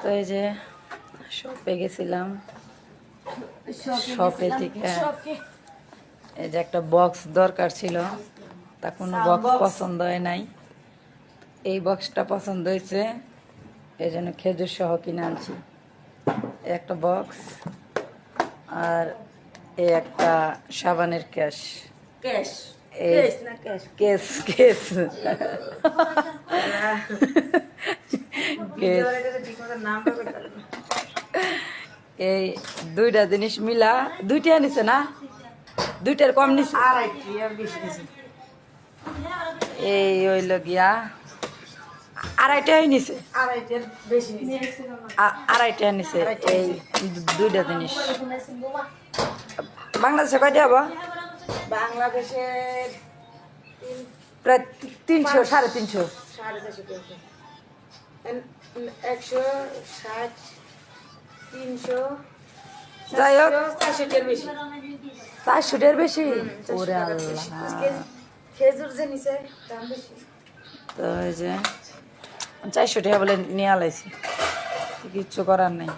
তো এই যে শপে গেছিলাম, শপে থেকে এই যে একটা বক্স দরকার ছিল, তা কোনো বক্স পছন্দ হয় নাই। এই বক্সটা পছন্দ হয়েছে, এই জন্য খেজুর সহ কিনে আনছি। একটা বক্স আর এই একটা সাবানের ক্যাশ, ক্যাশ এই ক্যাশ না ক্যাশ কেস কেস কেস নামটা করতে পারলাম না। এই দুইটা জিনিস মিলা দুইটা নিছে না, দুইটার কম নিছে। আড়াইটি আর 20 কেজি। এই হইল গিয়া আড়াইটাই নিছে, আড়াইটার বেশি নিয়েছে। আড়াইটা নিছে। এই দুইটা জিনিস বাংলাদেশে কয়টা হবো? বাংলাদেশের প্রায় 300 350। 450 টাকা। 160 300 যাই হোক 460 বেশি। 400-এর বেশি। ওরে আল্লাহ, খেজুর যে নিছে দাম বেশি। তো এই যে 400 টাকা বলে নিয়ে আলাইছি, কিচ্ছু করার নেই।